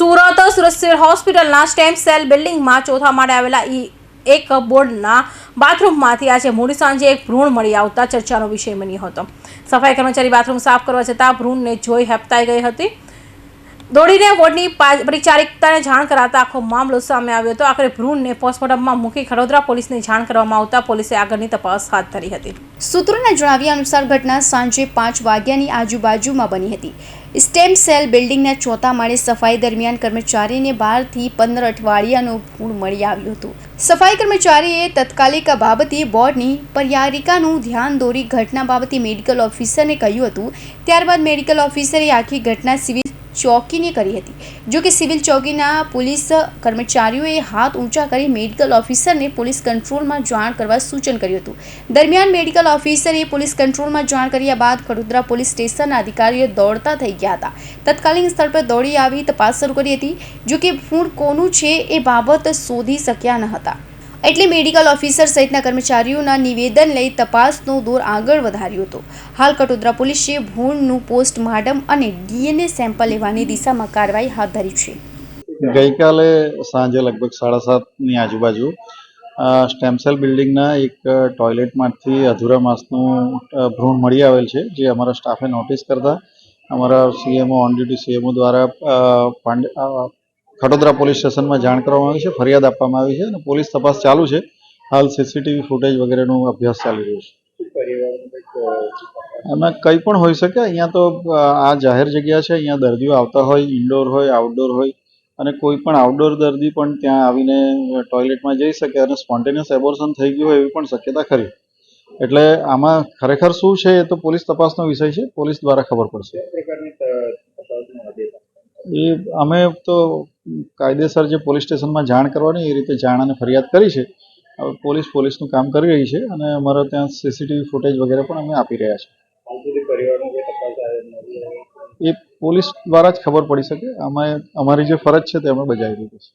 Surat civil હોસ્પિટલના stem cell બિલ્ડિંગમાં ચોથા માળે આવેલા એક બોર્ડના બાથરૂમમાંથી આજે મોડી સાંજે એક ભ્રૂણ મળી આવતા ચર્ચાનો વિષય બન્યો હતો. સફાઈ કર્મચારી બાથરૂમ સાફ કરવા જતાં ભ્રૂણને જોઈ હેબતાઈ ગઈ હતી. દોડીને વોર્ડની પરિચારિકાને જાણ કરાતા આખો મામલો સામે આવ્યો હતો. આખરે ભ્રૂણને પોસ્ટમોર્ટમમાં મૂકી ખડોદરા પોલીસને જાણ કરવામાં આવતા પોલીસે આગળની તપાસ હાથ ધરી હતી. સૂત્રોના જણાવ્યા અનુસાર ઘટના સાંજે 5 વાગ્યાની આજુબાજુમાં બની હતી. સ્ટેમ સેલ બિલ્ડિંગના ચોથા માળે સફાઈ દરમિયાન કર્મચારીને 12 થી 15 અઠવાડિયાનું ભ્રૂણ મળી આવ્યું હતું. સફાઈ કર્મચારીએ તત્કાલિક આ બાબતે બોર્ડની પરિચારિકાનું ધ્યાન દોરી ઘટના બાબતે મેડિકલ ઓફિસરને કહ્યું હતું. ત્યારબાદ મેડિકલ ઓફિસરે આખી ઘટના સિવિલ ચોકીને કરી હતી. જો કે સિવિલ ચોકીના પોલીસ કર્મચારીઓએ હાથ ઊંચા કરી મેડિકલ ઓફિસરને પોલીસ કંટ્રોલમાં જાણ કરવા સૂચન કર્યું હતું. દરમિયાન મેડિકલ ઓફિસરે પોલીસ કંટ્રોલમાં જાણ કર્યા બાદ ખડોદરા પોલીસ સ્ટેશનના અધિકારીઓ દોડતા થઈ ગયા હતા. તત્કાલીન સ્થળ પર દોડી આવી તપાસ શરૂ કરી હતી. જો કે ભ્રૂણ કોનું છે એ બાબત શોધી શક્યા ન હતા. એટલે મેડિકલ ઓફિસર સહિતના કર્મચારીઓના નિવેદન લઈ તપાસનો દોર આગળ વધાર્યો હતો. હાલ કટોદરા પોલીસે ભ્રૂણનું પોસ્ટમોર્ટમ અને DNA સેમ્પલ લેવાની દિશામાં કાર્યવાહી હાથ ધરી છે. ગઈકાલે સાંજે લગભગ 7:30ની આજુબાજુ સ્ટેમ સેલ બિલ્ડિંગના એક ટોયલેટમાંથી અધૂરા માસનું ભ્રૂણ મળી આવેલ છે, જે અમારા સ્ટાફે નોટિસ કરતા અમારા CMO ઓન ડ્યુટી CMO દ્વારા ખડોદરા પોલીસ સ્ટેશનમાં જાણ કરવામાં આવી છે, ફરિયાદ આપવામાં આવી છે અને પોલીસ તપાસ ચાલુ છે. હાલ CCTV ફૂટેજ વગેરેનો અભ્યાસ ચાલી રહ્યો છે. એમાં કંઈ પણ હોઈ શકે. અહીંયા તો આ જાહેર જગ્યા છે, અહીંયા દર્દીઓ આવતા હોય, ઇન્ડોર હોય, આઉટડોર હોય, અને કોઈ પણ આઉટડોર દર્દી પણ ત્યાં આવીને ટોયલેટમાં જઈ શકે અને સ્પોન્ટેનિયસ એબોર્શન થઈ ગયું હોય એવી પણ શક્યતા ખરી. એટલે આમાં ખરેખર શું છે એ તો પોલીસ તપાસનો વિષય છે, પોલીસ દ્વારા ખબર પડશે. એ અમે તો કાયદેસર જે પોલીસ સ્ટેશનમાં જાણ કરવાની એ રીતે જાણ અને ફરિયાદ કરી છે. હવે પોલીસનું કામ કરી રહી છે અને અમારા ત્યાં CCTV ફૂટેજ વગેરે પણ અમે આપી રહ્યા છીએ. એ પોલીસ દ્વારા જ ખબર પડી શકે. અમારી જે ફરજ છે તે અમે બજાવી દીધી છે.